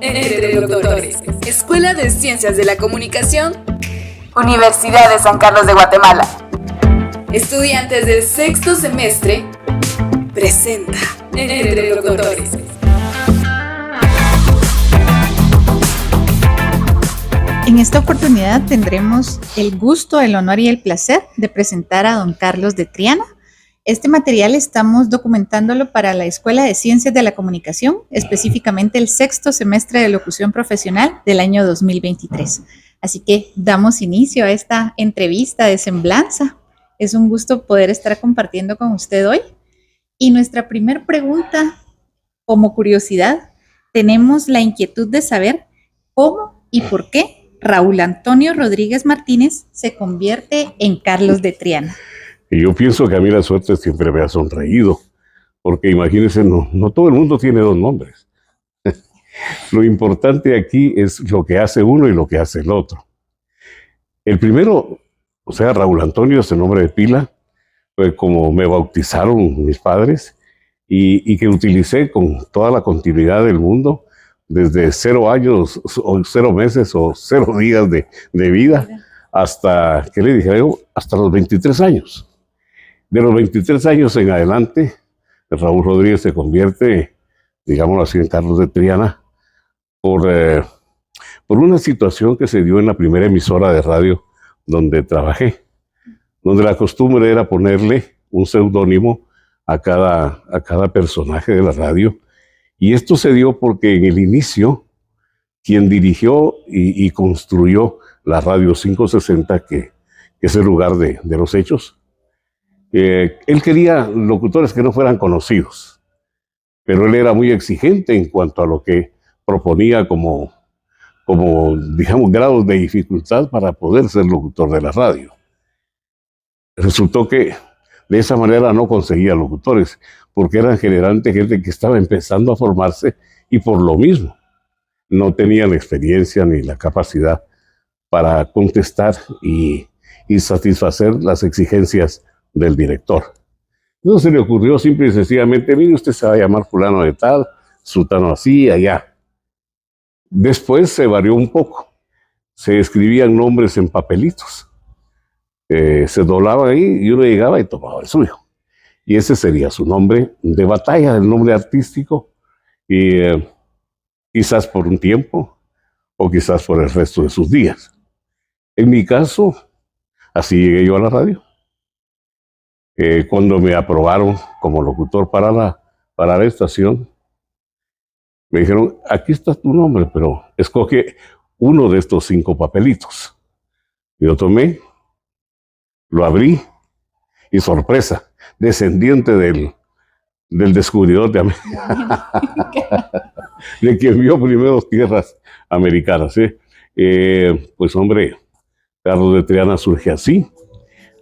Entre Doctores, Escuela de Ciencias de la Comunicación, Universidad de San Carlos de Guatemala. Estudiantes del sexto semestre, presenta Entre Doctores. En esta oportunidad tendremos el gusto, el honor y el placer de presentar a don Carlos de Triana. Este material estamos documentándolo para la Escuela de Ciencias de la Comunicación, específicamente el sexto semestre de locución profesional del año 2023. Así que damos inicio a esta entrevista de semblanza. Es un gusto poder estar compartiendo con usted hoy. Y nuestra primera pregunta, como curiosidad, tenemos la inquietud de saber cómo y por qué Raúl Antonio Rodríguez Martínez se convierte en Carlos de Triana. Y yo pienso que a mí la suerte siempre me ha sonreído, porque imagínense, no todo el mundo tiene dos nombres. Lo importante aquí es lo que hace uno y lo que hace el otro. El primero, o sea, Raúl Antonio es el nombre de pila, fue como me bautizaron mis padres y que utilicé con toda la continuidad del mundo, desde 0 años, o 0 meses o 0 días de vida, hasta, ¿qué le dije yo? Hasta los 23 años. De los 23 años en adelante, Raúl Rodríguez se convierte, digámoslo así, en Carlos de Triana por una situación que se dio en la primera emisora de radio donde trabajé, donde la costumbre era ponerle un seudónimo a cada personaje de la radio. Y esto se dio porque en el inicio, quien dirigió y construyó la radio 560, que es el lugar de los hechos, él quería locutores que no fueran conocidos, pero él era muy exigente en cuanto a lo que proponía como digamos, grados de dificultad para poder ser locutor de la radio. Resultó que de esa manera no conseguía locutores, porque eran generalmente gente que estaba empezando a formarse y por lo mismo no tenían la experiencia ni la capacidad para contestar y satisfacer las exigencias del director. Entonces se le ocurrió simple y sencillamente: mire, usted se va a llamar fulano de tal, sutano así, allá. Después se varió un poco. Se escribían nombres en papelitos. Se doblaban ahí y uno llegaba y tomaba el suyo. Y ese sería su nombre de batalla, el nombre artístico, y quizás por un tiempo o quizás por el resto de sus días. En mi caso, así llegué yo a la radio. Cuando me aprobaron como locutor para la estación, me dijeron: aquí está tu nombre, pero escoge uno de estos 5 papelitos. Y lo tomé, lo abrí y sorpresa, descendiente del descubridor de América, de quien vio primero tierras americanas. Pues hombre, Carlos de Triana surge así.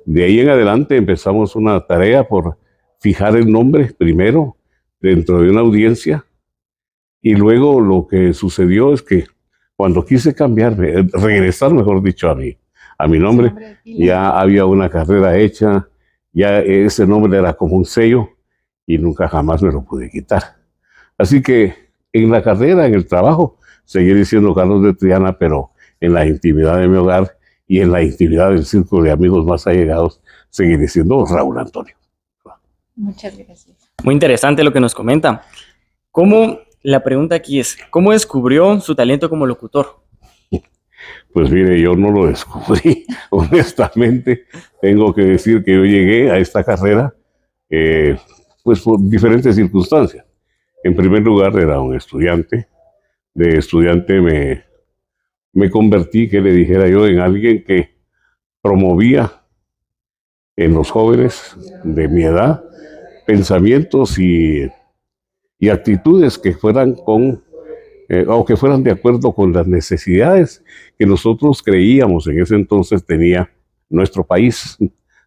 De ahí en adelante empezamos una tarea por fijar el nombre primero dentro de una audiencia, y luego lo que sucedió es que cuando quise cambiarme, regresar mejor dicho a mi nombre, ya había una carrera hecha, ya ese nombre era como un sello y nunca jamás me lo pude quitar. Así que en la carrera, en el trabajo, seguí diciendo Carlos de Triana, pero en la intimidad de mi hogar y en la intimidad del círculo de amigos más allegados, seguí diciendo Raúl Antonio. Muchas gracias. Muy interesante lo que nos comenta. La pregunta aquí es, ¿cómo descubrió su talento como locutor? Pues mire, yo no lo descubrí, honestamente. Tengo que decir que yo llegué a esta carrera pues por diferentes circunstancias. En primer lugar, era un estudiante. De estudiante me convertí, que le dijera yo, en alguien que promovía en los jóvenes de mi edad pensamientos y actitudes que fueran o que fueran de acuerdo con las necesidades que nosotros creíamos en ese entonces tenía nuestro país,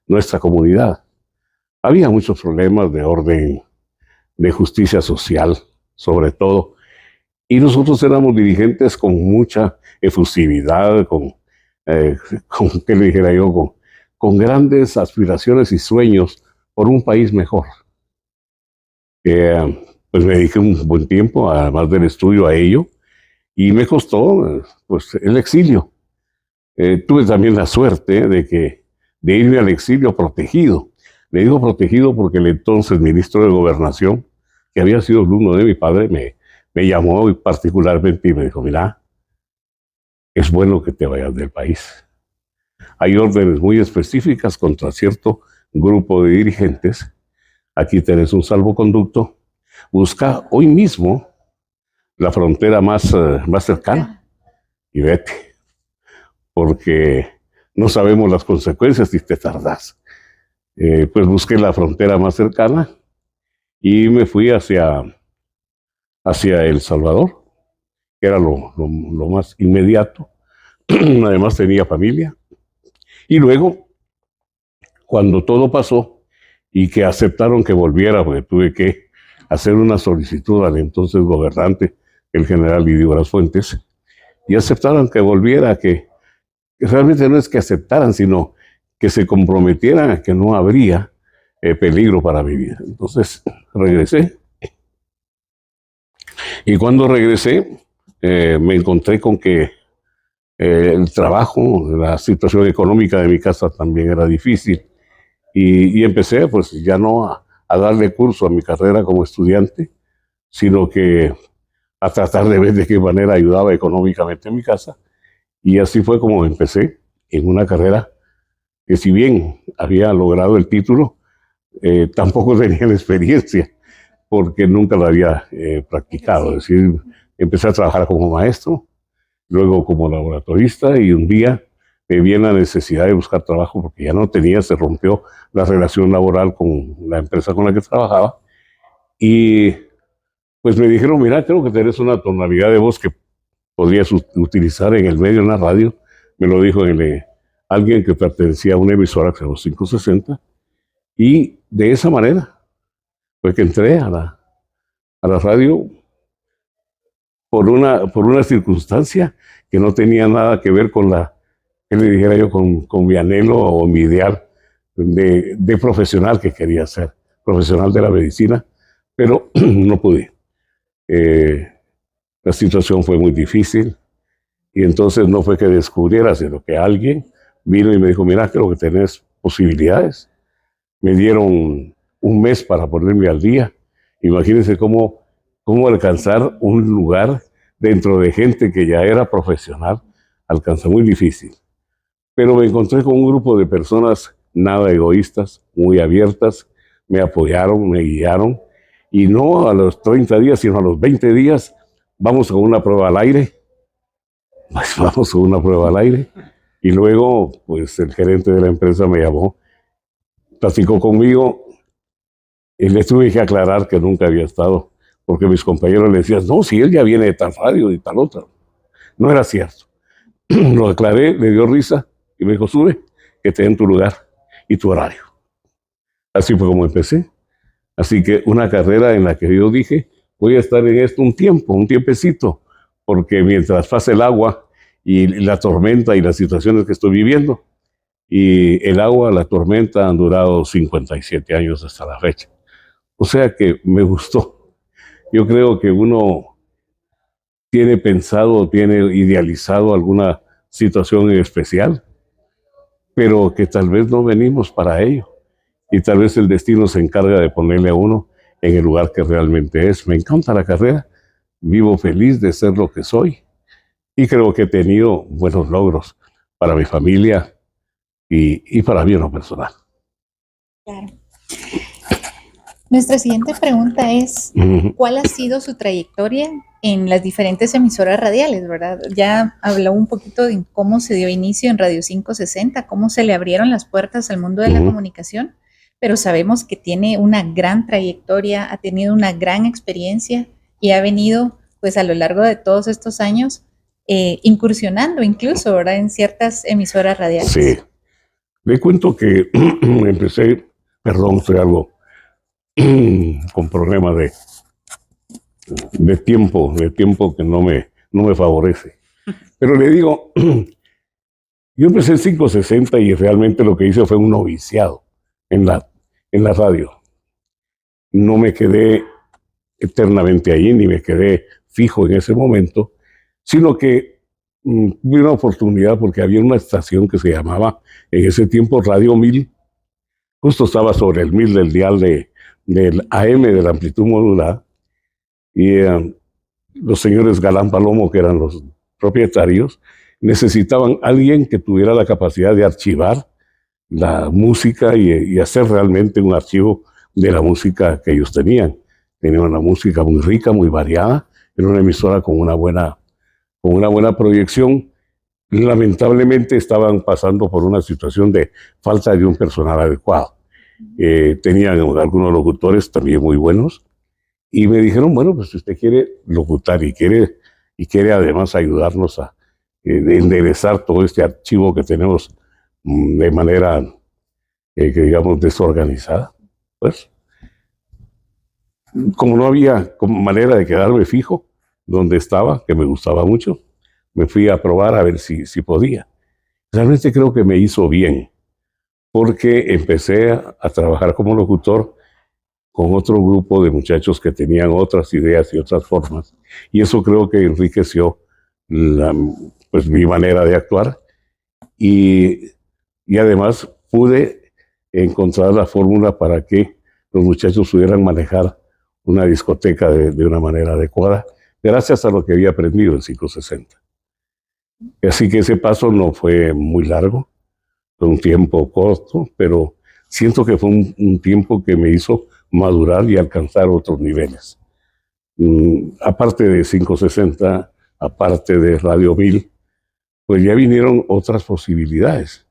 nuestra comunidad. Había muchos problemas de orden, de justicia social, sobre todo, y nosotros éramos dirigentes con mucha efusividad, ¿qué le dijera yo? Con grandes aspiraciones y sueños por un país mejor. Pues me dediqué un buen tiempo, además del estudio, a ello, y me costó pues el exilio. Tuve también la suerte de irme al exilio protegido. Le digo protegido porque el entonces ministro de Gobernación, que había sido alumno de mi padre, me llamó particularmente y me dijo, mira, es bueno que te vayas del país. Hay órdenes muy específicas contra cierto grupo de dirigentes. Aquí tenés un salvoconducto. Busca hoy mismo la frontera más cercana y vete, porque no sabemos las consecuencias si te tardás. Pues busqué la frontera más cercana y me fui hacia El Salvador, que era lo más inmediato. Además tenía familia. Y luego, cuando todo pasó y que aceptaron que volviera, porque tuve que hacer una solicitud al entonces gobernante, el general Lidio Fuentes, y aceptaron que volviera, que realmente no es que aceptaran, sino que se comprometieran a que no habría peligro para mi vida. Entonces regresé. Y cuando regresé, me encontré con que el trabajo, la situación económica de mi casa también era difícil. Y empecé pues ya no a darle curso a mi carrera como estudiante, sino que a tratar de ver de qué manera ayudaba económicamente a mi casa. Y así fue como empecé en una carrera que, si bien había logrado el título, tampoco tenía la experiencia, porque nunca la había practicado. Es decir, empecé a trabajar como maestro, luego como laboratorista, y un día me vi en la necesidad de buscar trabajo porque ya no tenía, se rompió la relación laboral con la empresa con la que trabajaba. Y pues me dijeron, mira, creo que tenés una tonalidad de voz que podrías utilizar en el medio, en la radio. Me lo dijo alguien que pertenecía a una emisora que se llama 560. Y de esa manera fue que entré a la radio por una circunstancia que no tenía nada que ver con que le dijera yo, con mi anhelo o mi ideal de profesional que quería ser, profesional de la medicina, pero no pude. La situación fue muy difícil y entonces no fue que descubriera, sino que alguien vino y me dijo, mira, creo que tenés posibilidades. Me dieron un mes para ponerme al día. Imagínense cómo alcanzar un lugar dentro de gente que ya era profesional, alcanza muy difícil. Pero me encontré con un grupo de personas nada egoístas, muy abiertas, me apoyaron, me guiaron, y no a los 30 días, sino a los 20 días, vamos con una prueba al aire. Pues vamos con una prueba al aire. Y luego, pues el gerente de la empresa me llamó, platicó conmigo, y le tuve que aclarar que nunca había estado, porque mis compañeros le decían, no, si él ya viene de tal radio y tal otra. No era cierto. Lo aclaré, le dio risa y me dijo, sube, que te den tu lugar y tu horario. Así fue como empecé. Así que una carrera en la que yo dije, voy a estar en esto un tiempecito, porque mientras pase el agua y la tormenta y las situaciones que estoy viviendo, y el agua, la tormenta han durado 57 años hasta la fecha. O sea que me gustó. Yo creo que uno tiene pensado, tiene idealizado alguna situación en especial, pero que tal vez no venimos para ello. Y tal vez el destino se encarga de ponerle a uno en el lugar que realmente es. Me encanta la carrera, vivo feliz de ser lo que soy y creo que he tenido buenos logros para mi familia y para mí en lo personal. Claro. Nuestra siguiente pregunta es, ¿cuál ha sido su trayectoria en las diferentes emisoras radiales, verdad? Ya habló un poquito de cómo se dio inicio en Radio 560, cómo se le abrieron las puertas al mundo de la comunicación, pero sabemos que tiene una gran trayectoria, ha tenido una gran experiencia y ha venido, pues a lo largo de todos estos años, incursionando incluso, ¿verdad?, en ciertas emisoras radiales. Sí. Le cuento que empecé, perdón, estoy algo con problemas de tiempo que no me favorece. Pero le digo, yo empecé en 560 y realmente lo que hice fue un noviciado en la radio. No me quedé eternamente ahí, ni me quedé fijo en ese momento, sino que tuve una oportunidad porque había una estación que se llamaba en ese tiempo Radio 1000, justo estaba sobre el 1000 del dial del AM de la amplitud modulada, y los señores Galán Palomo, que eran los propietarios, necesitaban alguien que tuviera la capacidad de archivar la música y hacer realmente un archivo de la música que ellos tenían. Tenían una música muy rica, muy variada, era una emisora con una buena proyección. Lamentablemente estaban pasando por una situación de falta de un personal adecuado. Tenían algunos locutores también muy buenos y me dijeron, bueno, pues si usted quiere locutar y quiere además ayudarnos a enderezar todo este archivo que tenemos de manera, que digamos, desorganizada, pues como no había manera de quedarme fijo donde estaba, que me gustaba mucho, me fui a probar a ver si podía. Realmente creo que me hizo bien, porque empecé a trabajar como locutor con otro grupo de muchachos que tenían otras ideas y otras formas, y eso creo que enriqueció pues, mi manera de actuar, y además pude encontrar la fórmula para que los muchachos pudieran manejar una discoteca de una manera adecuada, gracias a lo que había aprendido en 560. Así que ese paso no fue muy largo, fue un tiempo corto, pero siento que fue un tiempo que me hizo madurar y alcanzar otros niveles. Aparte de 560, aparte de Radio 1000, pues ya vinieron otras posibilidades.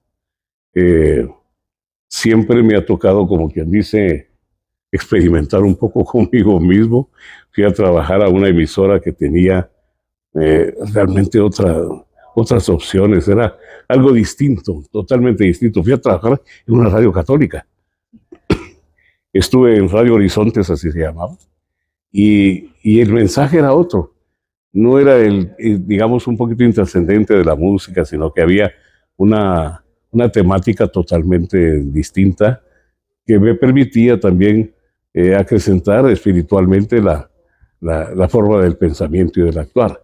Siempre me ha tocado, como quien dice, experimentar un poco conmigo mismo. Fui a trabajar a una emisora que tenía realmente otras opciones, era algo distinto, totalmente distinto. Fui a trabajar en una radio católica. Estuve en Radio Horizontes, así se llamaba, y el mensaje era otro. No era digamos, un poquito intrascendente de la música, sino que había una temática totalmente distinta que me permitía también acrecentar espiritualmente la forma del pensamiento y del actuar.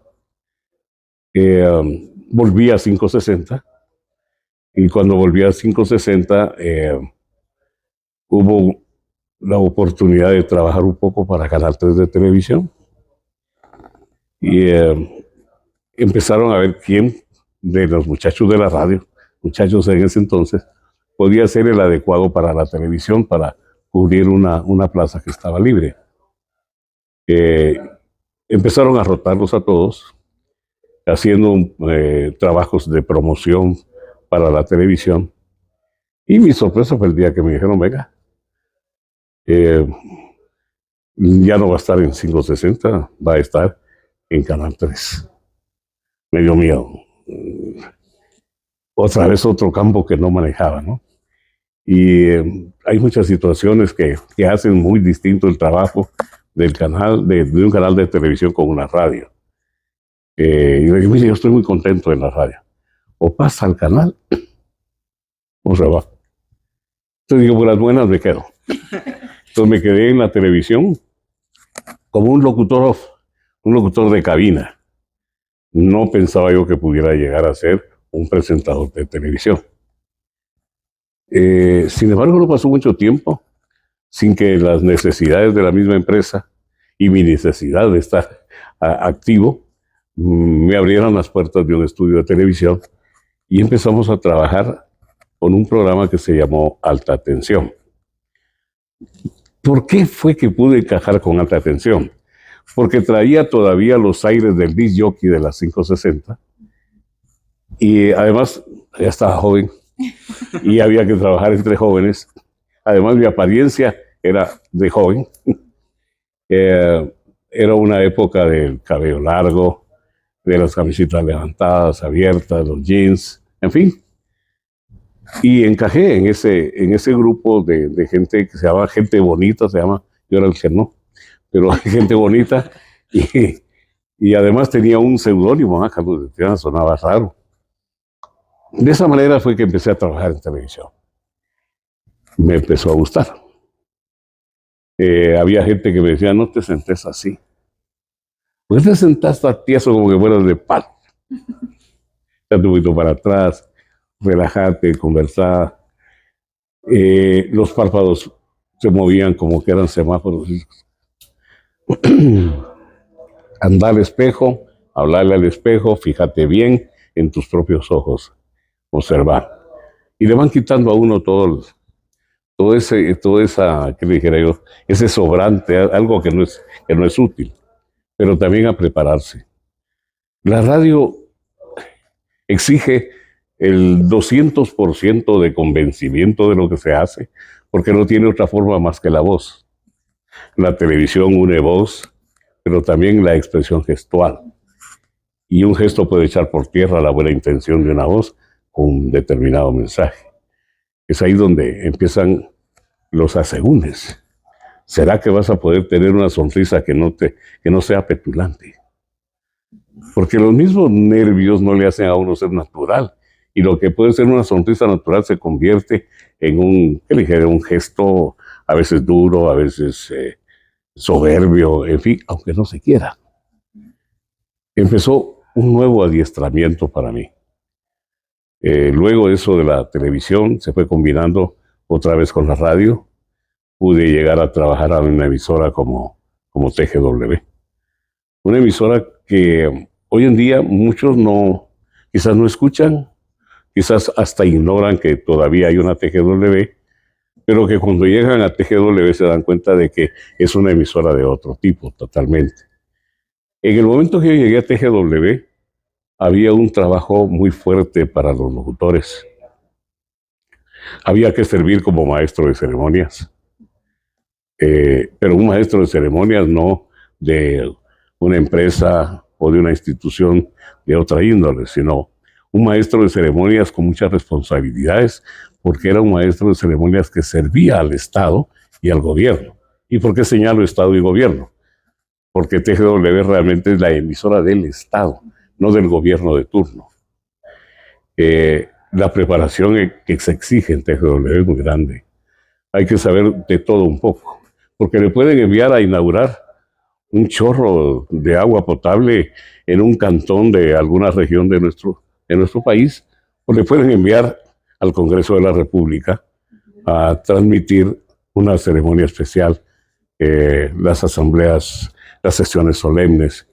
Volví a 560, y cuando volví a 560 hubo la oportunidad de trabajar un poco para Canal 3 de televisión, y empezaron a ver quién de los muchachos de la radio, muchachos en ese entonces, podía ser el adecuado para la televisión, para cubrir una plaza que estaba libre. Empezaron a rotarlos a todos, haciendo trabajos de promoción para la televisión. Y mi sorpresa fue el día que me dijeron, venga, ya no va a estar en 560, va a estar en Canal 3. Me dio miedo. Otra vez otro campo que no manejaba, ¿no? Y hay muchas situaciones que hacen muy distinto el trabajo del canal, de un canal de televisión con una radio. Y le dije, mire, yo estoy muy contento en la radio. O pasa al canal, o se va. Entonces digo, por las buenas me quedo. Entonces me quedé en la televisión como un locutor off, un locutor de cabina. No pensaba yo que pudiera llegar a ser un presentador de televisión. Sin embargo, no pasó mucho tiempo sin que las necesidades de la misma empresa y mi necesidad de estar activo me abrieran las puertas de un estudio de televisión, y empezamos a trabajar con un programa que se llamó Alta Tensión. ¿Por qué fue que pude encajar con Alta Tensión? Porque traía todavía los aires del disc jockey de las 560, y además ya estaba joven y había que trabajar entre jóvenes. Además, mi apariencia era de joven. Era una época del cabello largo, de las camisetas levantadas, abiertas, los jeans, en fin. Y encajé en ese grupo de gente que se llama Gente Bonita, se llama, yo era el que no, pero gente bonita, y además tenía un seudónimo, Carlos de Triana, sonaba raro. De esa manera fue que empecé a trabajar en televisión. Me empezó a gustar. Había gente que me decía, no te sentes así. ¿Por qué te sentaste tieso como que fueras de palo? Date un poquito para atrás, relájate, conversar. Los párpados se movían como que eran semáforos. Anda al espejo, hablarle al espejo, fíjate bien en tus propios ojos, observar. Y le van quitando a uno todo esa, ¿qué le dijera yo? Ese sobrante, algo que no es útil, pero también a prepararse. La radio exige el 200% de convencimiento de lo que se hace, porque no tiene otra forma más que la voz. La televisión une voz, pero también la expresión gestual. Y un gesto puede echar por tierra la buena intención de una voz con un determinado mensaje. Es ahí donde empiezan los asegúnes. ¿Será que vas a poder tener una sonrisa que no sea petulante? Porque los mismos nervios no le hacen a uno ser natural. Y lo que puede ser una sonrisa natural se convierte en un gesto a veces duro, a veces soberbio, en fin, aunque no se quiera. Empezó un nuevo adiestramiento para mí. Luego eso de la televisión se fue combinando otra vez con la radio. Pude llegar a trabajar a una emisora como TGW. Una emisora que hoy en día muchos quizás no escuchan, quizás hasta ignoran que todavía hay una TGW, pero que cuando llegan a TGW se dan cuenta de que es una emisora de otro tipo totalmente. En el momento que yo llegué a TGW, había un trabajo muy fuerte para los locutores. Había que servir como maestro de ceremonias, pero un maestro de ceremonias no de una empresa o de una institución de otra índole, sino un maestro de ceremonias con muchas responsabilidades, porque era un maestro de ceremonias que servía al Estado y al gobierno. ¿Y por qué señalo Estado y gobierno? Porque TGW realmente es la emisora del Estado, no del gobierno de turno. La preparación que se exige en TGW es muy grande. Hay que saber de todo un poco, porque le pueden enviar a inaugurar un chorro de agua potable en un cantón de alguna región de nuestro país, o le pueden enviar al Congreso de la República a transmitir una ceremonia especial, las asambleas, las sesiones solemnes,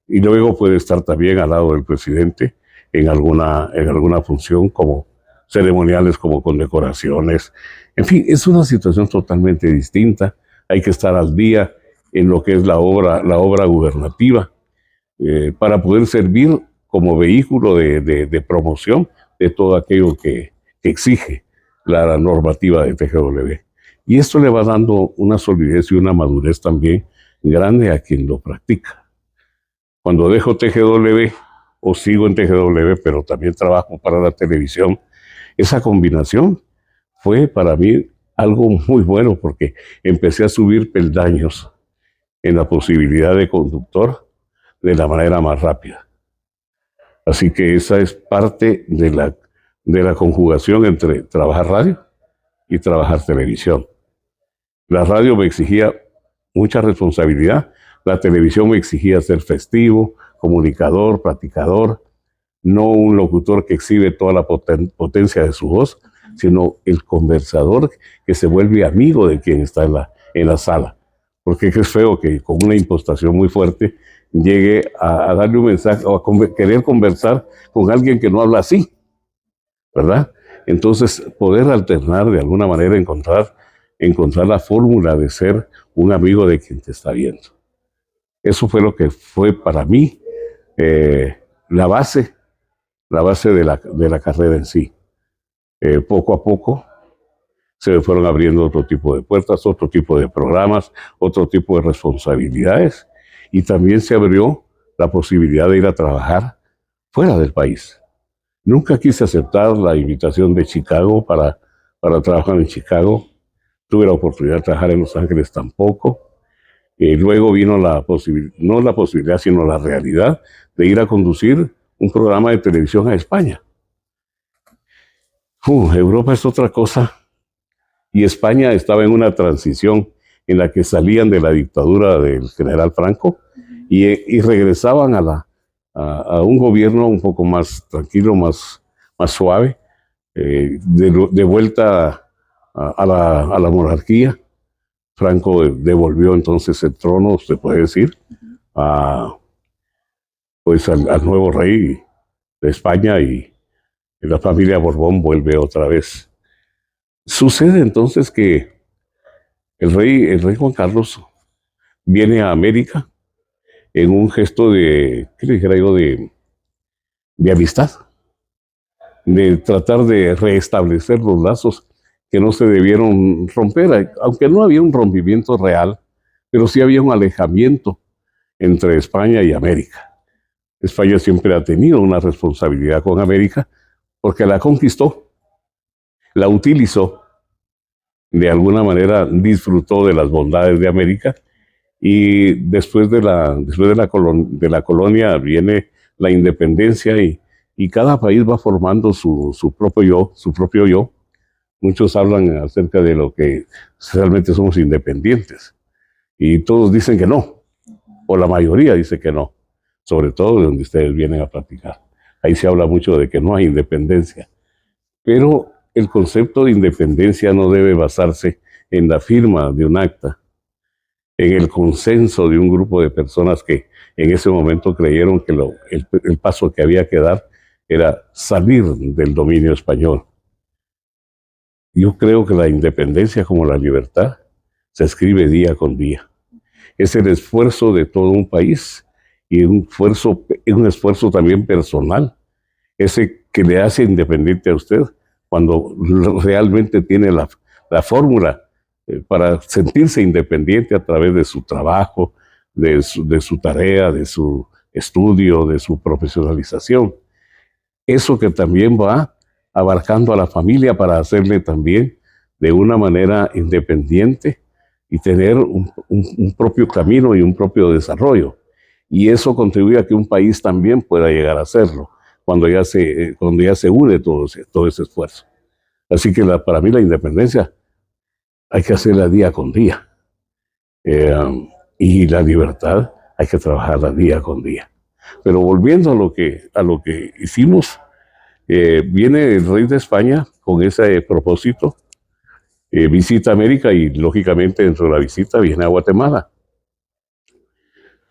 y luego puede estar también al lado del presidente en alguna función como ceremoniales, como condecoraciones. En fin, es una situación totalmente distinta. Hay que estar al día en lo que es la obra gubernativa, para poder servir como vehículo de promoción de todo aquello que exige la normativa de TGW. Y esto le va dando una solidez y una madurez también grande a quien lo practica. Cuando dejo TGW o sigo en TGW, pero también trabajo para la televisión, esa combinación fue para mí algo muy bueno, porque empecé a subir peldaños en la posibilidad de conductor de la manera más rápida. Así que esa es parte de la conjugación entre trabajar radio y trabajar televisión. La radio me exigía mucha responsabilidad, la televisión me exigía ser festivo, comunicador, platicador, no un locutor que exhibe toda la potencia de su voz, sino el conversador que se vuelve amigo de quien está en la sala. Porque es feo que con una impostación muy fuerte llegue a darle un mensaje o a querer conversar con alguien que no habla así, ¿verdad? Entonces, poder alternar de alguna manera, encontrar la fórmula de ser un amigo de quien te está viendo. Eso fue lo que fue para mí la base de la carrera en sí. Poco a poco se fueron abriendo otro tipo de puertas, otro tipo de programas, otro tipo de responsabilidades, y también se abrió la posibilidad de ir a trabajar fuera del país. Nunca quise aceptar la invitación de Chicago para trabajar en Chicago. Tuve la oportunidad de trabajar en Los Ángeles tampoco. Luego vino no la posibilidad, sino la realidad de ir a conducir un programa de televisión a España. Europa es otra cosa. Y España estaba en una transición en la que salían de la dictadura del general Franco y regresaban a un gobierno un poco más tranquilo, más suave, de vuelta a la monarquía. Franco devolvió entonces el trono, se puede decir, pues al nuevo rey de España, y la familia Borbón vuelve otra vez. Sucede entonces que el rey Juan Carlos viene a América en un gesto de, ¿qué le dijera yo?, de amistad, de tratar de restablecer los lazos que no se debieron romper, aunque no había un rompimiento real, pero sí había un alejamiento entre España y América. España siempre ha tenido una responsabilidad con América porque la conquistó, la utilizó, de alguna manera disfrutó de las bondades de América, y después de la colonia viene la independencia, y cada país va formando su propio yo. Muchos hablan acerca de lo que realmente somos independientes, y todos dicen que no, o la mayoría dice que no, sobre todo de donde ustedes vienen a platicar. Ahí se habla mucho de que no hay independencia, pero el concepto de independencia no debe basarse en la firma de un acta, en el consenso de un grupo de personas que en ese momento creyeron que el paso que había que dar era salir del dominio español. Yo creo que la independencia, como la libertad, se escribe día con día. Es el esfuerzo de todo un país, y un esfuerzo también personal, ese que le hace independiente a usted cuando realmente tiene la fórmula para sentirse independiente a través de su trabajo, de su tarea, de su estudio, de su profesionalización. Eso que también va abarcando a la familia para hacerle también de una manera independiente y tener un propio camino y un propio desarrollo. Y eso contribuye a que un país también pueda llegar a hacerlo cuando ya se une todo ese esfuerzo. Así que para mí la independencia hay que hacerla día con día. Y la libertad hay que trabajarla día con día. Pero volviendo a lo que hicimos, viene el rey de España con ese propósito, visita América, y lógicamente dentro de la visita viene a Guatemala.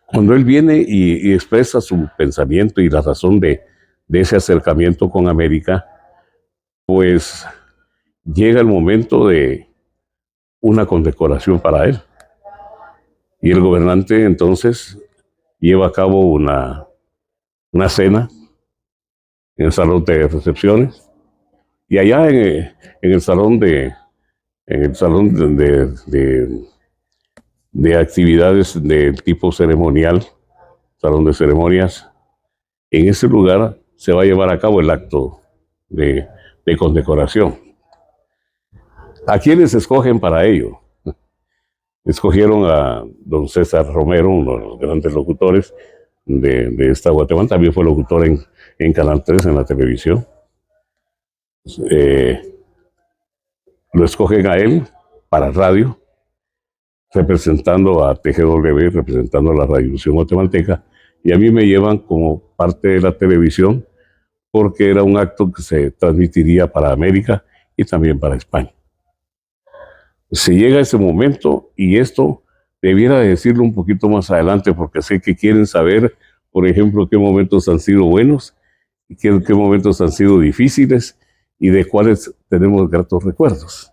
Cuando él viene y expresa su pensamiento y la razón de ese acercamiento con América, pues llega el momento de una condecoración para él. Y el gobernante entonces lleva a cabo una cena en el salón de recepciones, y allá en el salón de actividades de tipo ceremonial, salón de ceremonias, en ese lugar se va a llevar a cabo el acto de condecoración. ¿A quiénes escogen para ello? Escogieron a don César Romero, uno de los grandes locutores de esta Guatemala. También fue locutor en Canal 3, en la televisión. Lo escogen a él para radio, representando a TGW, representando a la radiodifusión guatemalteca, y a mí me llevan como parte de la televisión porque era un acto que se transmitiría para América y también para España. Se llega ese momento, y esto debiera decirlo un poquito más adelante, porque sé que quieren saber, por ejemplo, qué momentos han sido buenos y qué momentos han sido difíciles, y de cuáles tenemos gratos recuerdos.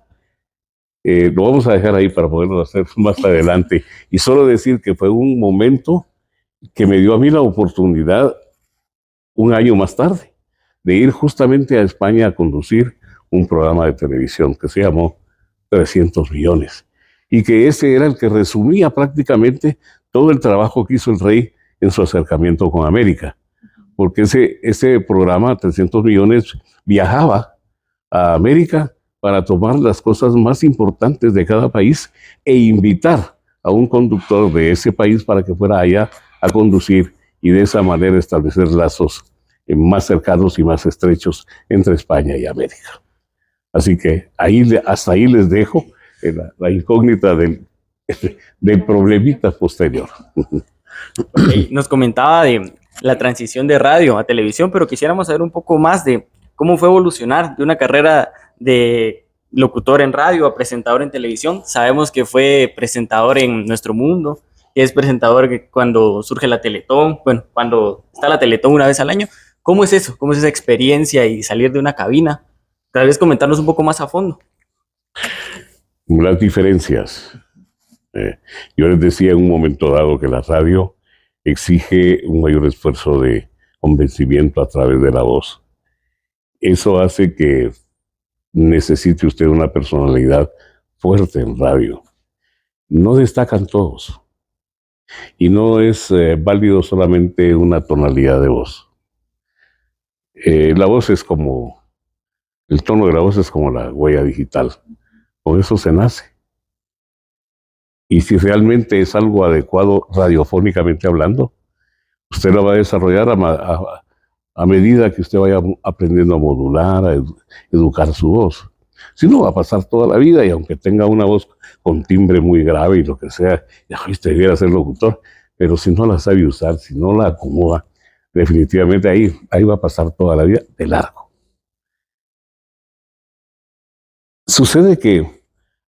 Lo vamos a dejar ahí para poderlo hacer más adelante, y solo decir que fue un momento que me dio a mí la oportunidad, un año más tarde, de ir justamente a España a conducir un programa de televisión que se llamó 300 millones, y que ese era el que resumía prácticamente todo el trabajo que hizo el rey en su acercamiento con América, porque ese programa 300 millones viajaba a América para tomar las cosas más importantes de cada país e invitar a un conductor de ese país para que fuera allá a conducir, y de esa manera establecer lazos más cercanos y más estrechos entre España y América. Así que hasta ahí les dejo la incógnita del problemita posterior. Ok, nos comentaba de la transición de radio a televisión, pero quisiéramos saber un poco más de cómo fue evolucionar de una carrera de locutor en radio a presentador en televisión. Sabemos que fue presentador en Nuestro Mundo, que es presentador cuando surge la Teletón, bueno, cuando está la Teletón una vez al año. ¿Cómo es eso? ¿Cómo es esa experiencia y salir de una cabina? Tal vez comentarnos un poco más a fondo. Las diferencias. Yo les decía en un momento dado que la radio exige un mayor esfuerzo de convencimiento a través de la voz. Eso hace que necesite usted una personalidad fuerte en radio. No destacan todos. Y no es válido solamente una tonalidad de voz. La voz es como, el tono de la voz es como la huella digital. Con eso se nace. Y si realmente es algo adecuado radiofónicamente hablando, usted lo va a desarrollar a medida que usted vaya aprendiendo a modular, a educar su voz. Si no, va a pasar toda la vida y aunque tenga una voz con timbre muy grave y lo que sea, ya usted debiera ser locutor, pero si no la sabe usar, si no la acomoda, definitivamente ahí va a pasar toda la vida de largo. Sucede que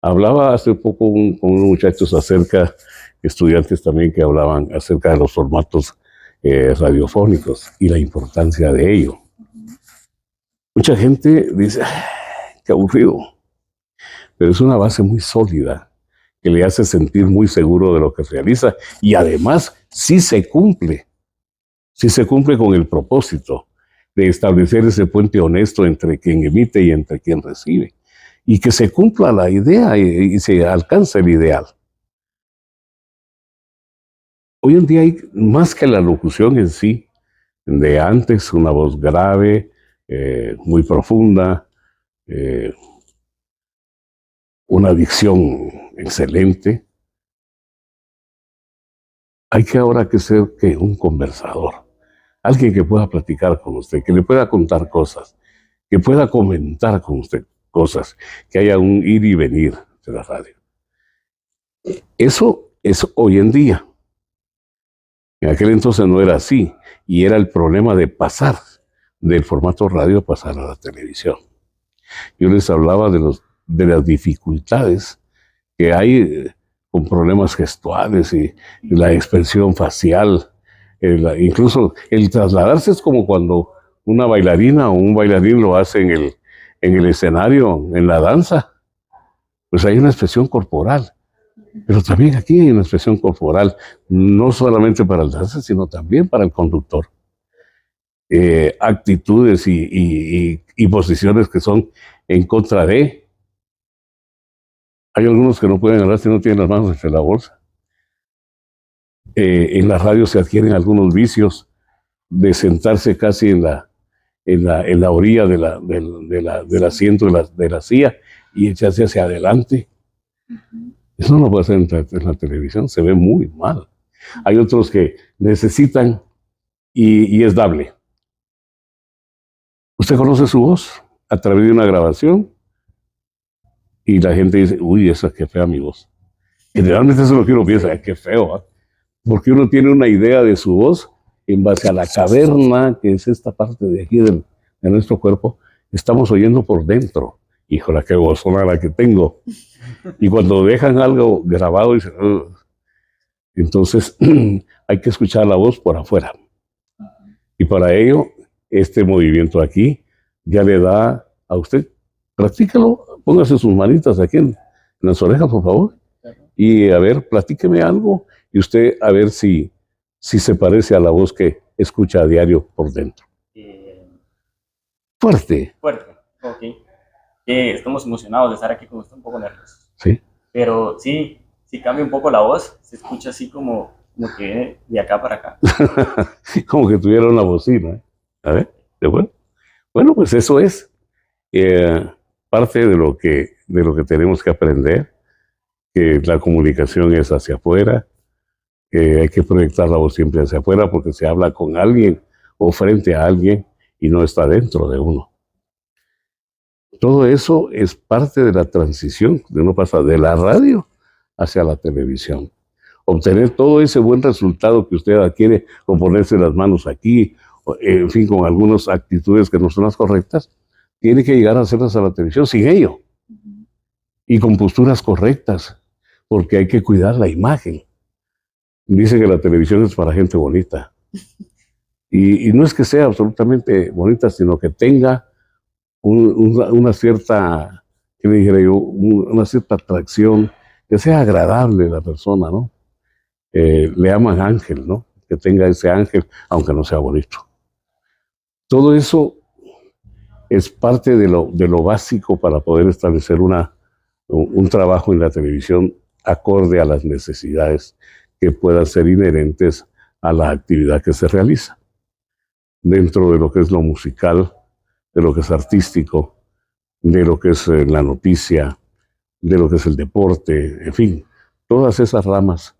hablaba hace poco con unos muchachos estudiantes también que hablaban acerca de los formatos radiofónicos y la importancia de ello. Mucha gente dice, qué aburrido, pero es una base muy sólida que le hace sentir muy seguro de lo que realiza y además sí se cumple con el propósito de establecer ese puente honesto entre quien emite y entre quien recibe y que se cumpla la idea y se alcance el ideal. Hoy en día hay más que la locución en sí, de antes, una voz grave, muy profunda, una dicción excelente. Hay que ahora que ser un conversador, alguien que pueda platicar con usted, que le pueda contar cosas, que pueda comentar con usted cosas, que haya un ir y venir de la radio. Eso es hoy en día. En aquel entonces no era así, y era el problema de pasar del formato radio a pasar a la televisión. Yo les hablaba de las dificultades que hay con problemas gestuales y la expresión facial. Incluso el trasladarse es como cuando una bailarina o un bailarín lo hace en el escenario, en la danza. Pues hay una expresión corporal. Pero también aquí hay una expresión corporal, no solamente para el danza, sino también para el conductor. Actitudes y posiciones que son en contra de. Hay algunos que no pueden hablar si no tienen las manos entre la bolsa. En la radio se adquieren algunos vicios de sentarse casi en la orilla del asiento de la silla y echarse hacia adelante. Eso no lo puede hacer en la televisión, se ve muy mal. Hay otros que necesitan y es dable. Usted conoce su voz a través de una grabación y la gente dice, uy, esa qué fea mi voz. Generalmente eso es lo que uno piensa, qué feo, ¿eh? Porque uno tiene una idea de su voz en base a la caverna, que es esta parte de aquí de nuestro cuerpo, estamos oyendo por dentro. Híjole, qué vozona la que tengo. Y cuando dejan algo grabado, dicen, ugh. Entonces hay que escuchar la voz por afuera. Y para ello, este movimiento aquí ya le da a usted, practícalo, póngase sus manitas aquí en las orejas, por favor. Y a ver, platíqueme algo y usted a ver si se parece a la voz que escucha a diario por dentro. Fuerte. Fuerte, ok. Estamos emocionados de estar aquí con usted, un poco nerviosos. Sí. Pero sí cambia un poco la voz, se escucha así como que de acá para acá. Como que tuviera una bocina. A ver, ¿de acuerdo? Bueno, pues eso es parte de lo que tenemos que aprender, que la comunicación es hacia afuera, que hay que proyectar la voz siempre hacia afuera porque se habla con alguien o frente a alguien y no está dentro de uno. Todo eso es parte de la transición de uno pasa de la radio hacia la televisión. obtener todo ese buen resultado que usted adquiere o ponerse las manos aquí, en fin, con algunas actitudes que no son las correctas, tiene que llegar a hacerlas a la televisión sin ello y con posturas correctas, porque hay que cuidar la imagen. Dice que la televisión es para gente bonita. Y no es que sea absolutamente bonita, sino que tenga una cierta, ¿qué le dijera yo? Una cierta atracción, que sea agradable la persona, ¿no? Le llaman ángel, ¿no? Que tenga ese ángel, aunque no sea bonito. Todo eso es parte de lo básico para poder establecer un trabajo en la televisión acorde a las necesidades que puedan ser inherentes a la actividad que se realiza. Dentro de lo que es lo musical, de lo que es artístico, de lo que es la noticia, de lo que es el deporte, en fin, todas esas ramas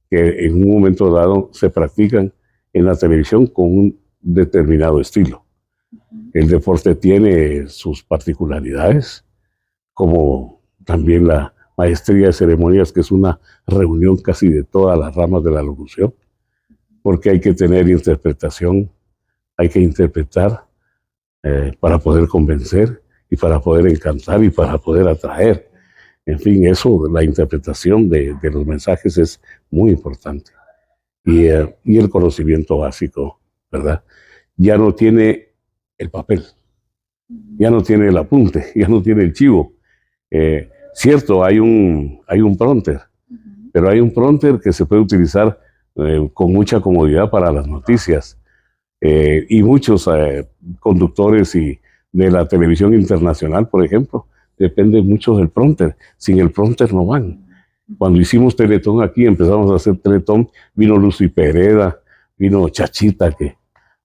que en un momento dado se practican en la televisión con un determinado estilo. El deporte tiene sus particularidades, como también la maestría de ceremonias, que es una reunión casi de todas las ramas de la locución, porque hay que tener interpretación, hay que interpretar para poder convencer y para poder encantar y para poder atraer. En fin, eso, la interpretación de los mensajes es muy importante. Y el conocimiento básico, ¿verdad? Ya no tiene el papel, ya no tiene el apunte, ya no tiene el chivo. Cierto, hay un prompter, pero hay un prompter que se puede utilizar con mucha comodidad para las noticias. Y muchos conductores de la televisión internacional, por ejemplo, dependen mucho del prompter. Sin el prompter no van. Cuando hicimos Teletón aquí, empezamos a hacer Teletón, vino Lucy Pereda, vino Chachita, que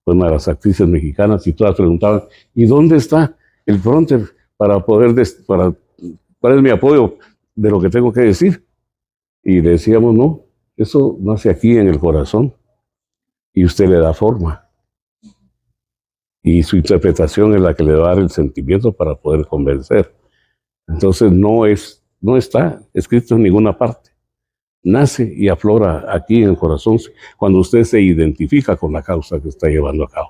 fue una de las actrices mexicanas, y todas preguntaban, ¿y dónde está el prompter para poder, cuál es mi apoyo de lo que tengo que decir? Y le decíamos, no, eso nace aquí en el corazón, y usted le da forma. Y su interpretación es la que le va a dar el sentimiento para poder convencer. Entonces no está escrito en ninguna parte. Nace y aflora aquí en el corazón cuando usted se identifica con la causa que está llevando a cabo.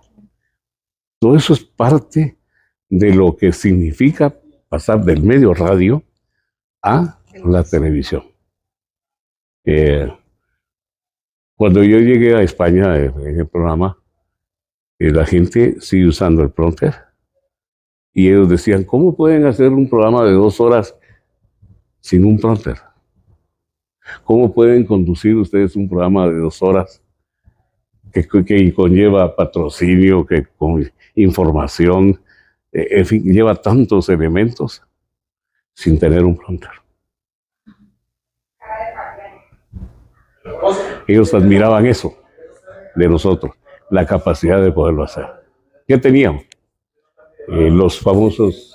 Todo eso es parte de lo que significa pasar del medio radio a la televisión. Cuando yo llegué a España en el programa, la gente sigue usando el prompter. Y ellos decían, ¿cómo pueden hacer un programa de 2 horas sin un prompter? ¿Cómo pueden conducir ustedes un programa de 2 horas que conlleva patrocinio, que con información, en fin, lleva tantos elementos sin tener un prompter? Ellos admiraban eso de nosotros, la capacidad de poderlo hacer. ¿Qué teníamos? Las famosas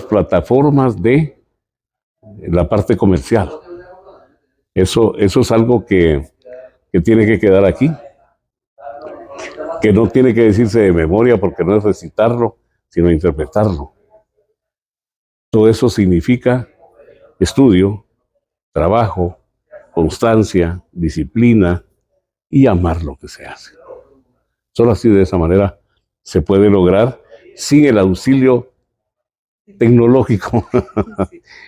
plataformas de la parte comercial. Eso es algo que tiene que quedar aquí, que no tiene que decirse de memoria porque no es recitarlo, sino interpretarlo. Todo eso significa estudio, trabajo, constancia, disciplina y amar lo que se hace. Solo así, de esa manera, se puede lograr sin el auxilio tecnológico.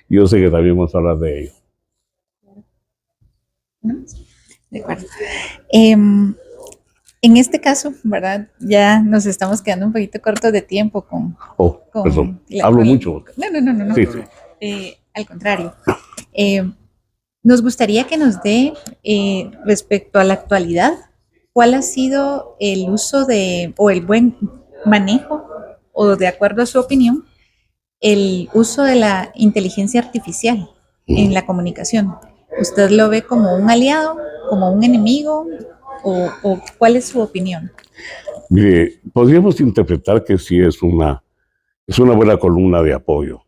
Yo sé que también vamos a hablar de ello. De acuerdo. En este caso, ¿verdad? Ya nos estamos quedando un poquito cortos de tiempo con perdón, hablo mucho. No. Sí, sí. Al contrario. Nos gustaría que nos dé, respecto a la actualidad, ¿cuál ha sido el uso o el buen manejo, o de acuerdo a su opinión, el uso de la inteligencia artificial en la comunicación? ¿Usted lo ve como un aliado, como un enemigo, o cuál es su opinión? Mire, podríamos interpretar que sí es una buena columna de apoyo,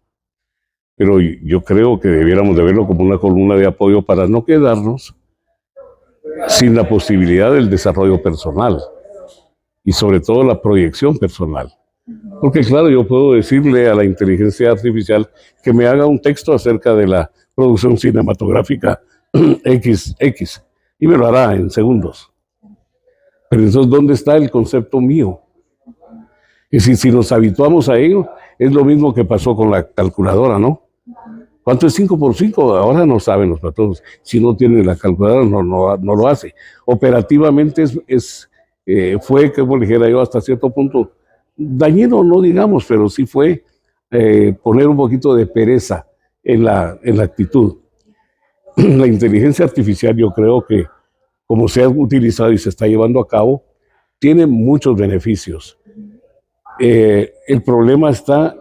pero yo creo que debiéramos de verlo como una columna de apoyo para no quedarnos sin la posibilidad del desarrollo personal y sobre todo la proyección personal. Porque claro, yo puedo decirle a la inteligencia artificial que me haga un texto acerca de la producción cinematográfica X, y me lo hará en segundos. Pero entonces, ¿dónde está el concepto mío? Y si nos habituamos a ello, es lo mismo que pasó con la calculadora, ¿no? ¿Cuánto es 5 por 5? Ahora no saben los patrones. Si no tienen la calculadora, no lo hace. Operativamente fue, como dijera yo, hasta cierto punto dañino, no digamos, pero sí fue poner un poquito de pereza en la actitud. La inteligencia artificial, yo creo que, como se ha utilizado y se está llevando a cabo, tiene muchos beneficios. El problema está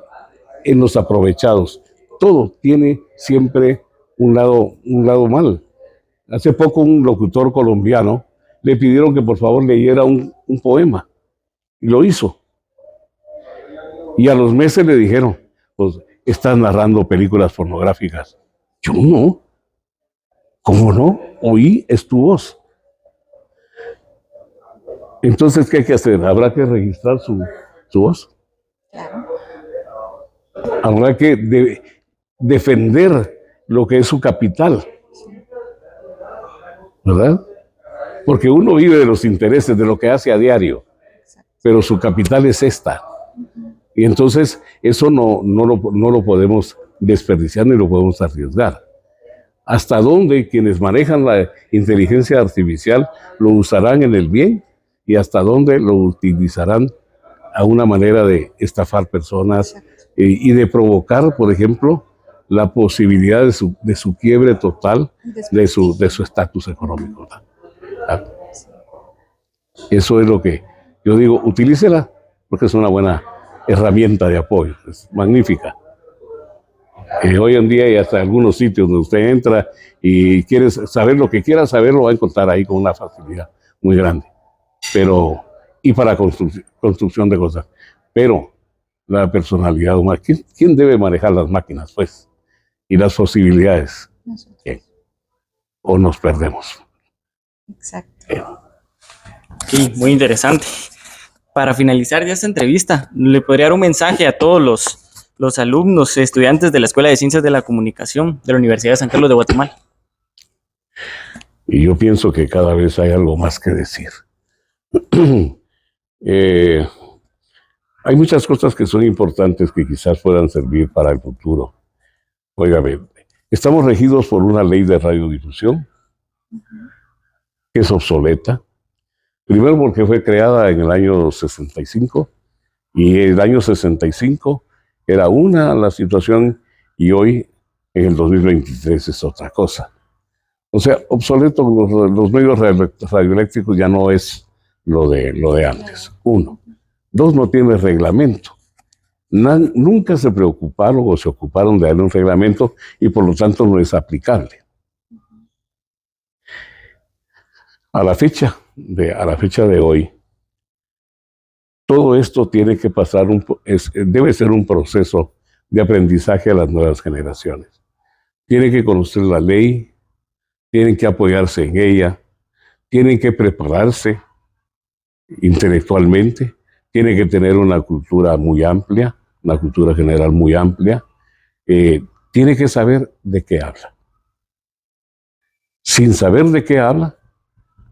en los aprovechados. Todo tiene siempre un lado mal. Hace poco un locutor colombiano le pidieron que por favor leyera un poema y lo hizo. Y a los meses le dijeron, pues estás narrando películas pornográficas. Yo no. ¿Cómo no? Oí, es tu voz. Entonces, ¿qué hay que hacer? Habrá que registrar su voz. Claro. Habrá que defender lo que es su capital, ¿verdad? Porque uno vive de los intereses, de lo que hace a diario, pero su capital es esta. Y entonces eso no lo podemos desperdiciar ni lo podemos arriesgar. ¿Hasta dónde quienes manejan la inteligencia artificial lo usarán en el bien y hasta dónde lo utilizarán a una manera de estafar personas y de provocar, por ejemplo, la posibilidad de su quiebre total de su estatus económico? Eso es lo que yo digo, utilícela porque es una buena herramienta de apoyo, es magnífica. Hoy en día hay hasta algunos sitios donde usted entra y quiere saber lo que quiera saber, lo va a encontrar ahí con una facilidad muy grande. Pero, y para construcción de cosas. Pero la personalidad humana, ¿quién debe manejar las máquinas, pues? Y las posibilidades. ¿Quién? O nos perdemos. Exacto. Sí, muy interesante. Para finalizar ya esta entrevista, ¿le podría dar un mensaje a todos los alumnos, estudiantes de la Escuela de Ciencias de la Comunicación de la Universidad de San Carlos de Guatemala? Y yo pienso que cada vez hay algo más que decir. Hay muchas cosas que son importantes que quizás puedan servir para el futuro. Óigame, estamos regidos por una ley de radiodifusión que es obsoleta. Primero porque fue creada en el año 65 y el año 65 era la situación y hoy en el 2023 es otra cosa. O sea, obsoleto, los medios radioeléctricos ya no es lo de antes. 1. 2, no tiene reglamento. Nunca se preocuparon o se ocuparon de darle un reglamento y por lo tanto no es aplicable. A la fecha de hoy, todo esto tiene que pasar, debe ser un proceso de aprendizaje a las nuevas generaciones. Tienen que conocer la ley, tienen que apoyarse en ella, tienen que prepararse intelectualmente, tienen que tener una cultura muy amplia, una cultura general muy amplia, tiene que saber de qué habla. Sin saber de qué habla,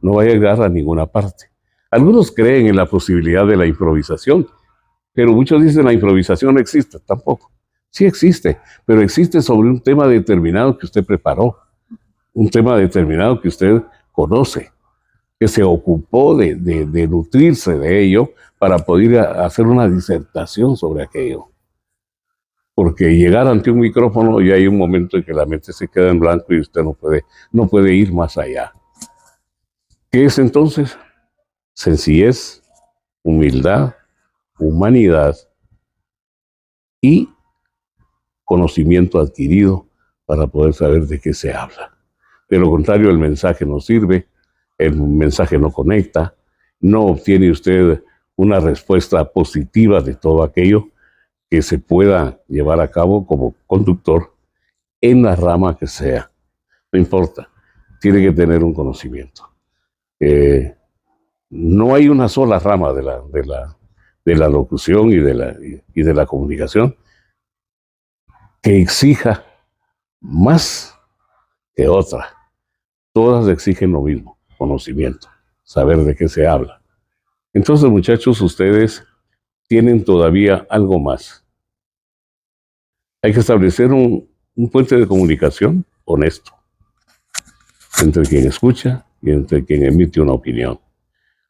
no va a llegar a ninguna parte. Algunos creen en la posibilidad de la improvisación, pero muchos dicen la improvisación no existe, tampoco. Sí existe, pero existe sobre un tema determinado que usted preparó, un tema determinado que usted conoce, que se ocupó de nutrirse de ello para poder hacer una disertación sobre aquello. Porque llegar ante un micrófono y hay un momento en que la mente se queda en blanco y usted no puede ir más allá. ¿Qué es entonces? Sencillez, humildad, humanidad y conocimiento adquirido para poder saber de qué se habla. De lo contrario, el mensaje no sirve, el mensaje no conecta, no obtiene usted una respuesta positiva de todo aquello que se pueda llevar a cabo como conductor en la rama que sea. No importa, tiene que tener un conocimiento. No hay una sola rama de la locución y de la comunicación que exija más que otra. todas exigen lo mismo, conocimiento, saber de qué se habla. Entonces, muchachos, ustedes tienen todavía algo más. Hay que establecer un puente de comunicación honesto entre quien escucha y entre quien emite una opinión.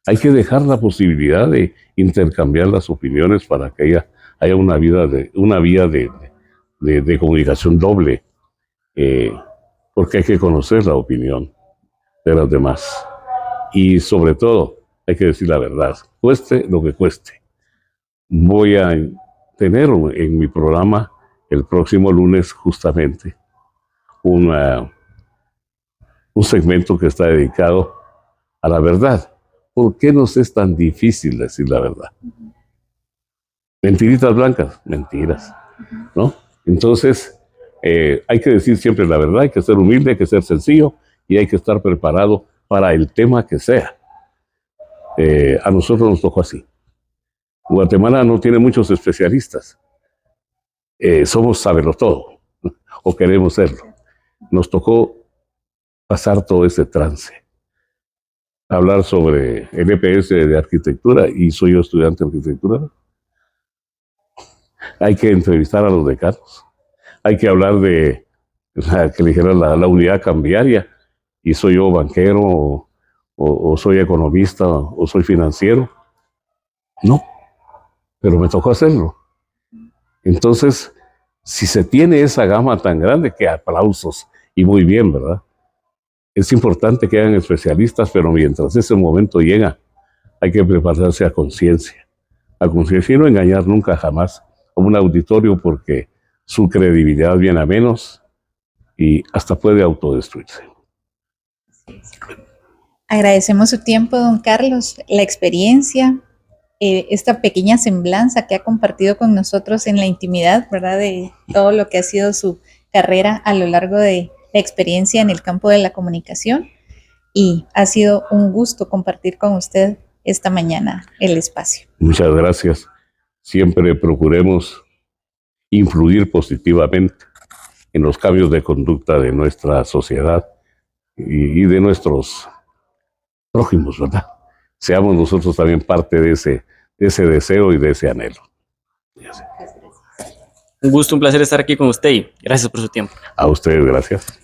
Hay que dejar la posibilidad de intercambiar las opiniones para que haya una vía de comunicación doble, porque hay que conocer la opinión de los demás. Y sobre todo, hay que decir la verdad, cueste lo que cueste. Voy a tener en mi programa el próximo lunes justamente un segmento que está dedicado a la verdad. ¿Por qué nos es tan difícil decir la verdad? Mentiritas blancas, mentiras, ¿no? Entonces, hay que decir siempre la verdad, hay que ser humilde, hay que ser sencillo y hay que estar preparado para el tema que sea. A nosotros nos tocó así. Guatemala no tiene muchos especialistas. Somos sabelotodo, o queremos serlo. Nos tocó pasar todo ese trance. Hablar sobre el EPS de arquitectura, y soy yo estudiante de arquitectura. Hay que entrevistar a los decanos. Hay que hablar de que le dijera la unidad cambiaria, y soy yo banquero, o soy economista, o soy financiero. No, pero me tocó hacerlo. Entonces, si se tiene esa gama tan grande, que aplausos, y muy bien, ¿verdad? Es importante que hayan especialistas, pero mientras ese momento llega, hay que prepararse a conciencia y no engañar nunca jamás a un auditorio, porque su credibilidad viene a menos y hasta puede autodestruirse. Agradecemos su tiempo, don Carlos, la experiencia, esta pequeña semblanza que ha compartido con nosotros en la intimidad, ¿verdad? De todo lo que ha sido su carrera a lo largo de la experiencia en el campo de la comunicación. Y ha sido un gusto compartir con usted esta mañana el espacio. Muchas gracias. Siempre procuremos influir positivamente en los cambios de conducta de nuestra sociedad y de nuestros prójimos, ¿verdad? Seamos nosotros también parte de ese deseo y de ese anhelo. Un gusto, un placer estar aquí con usted y gracias por su tiempo. A ustedes, gracias.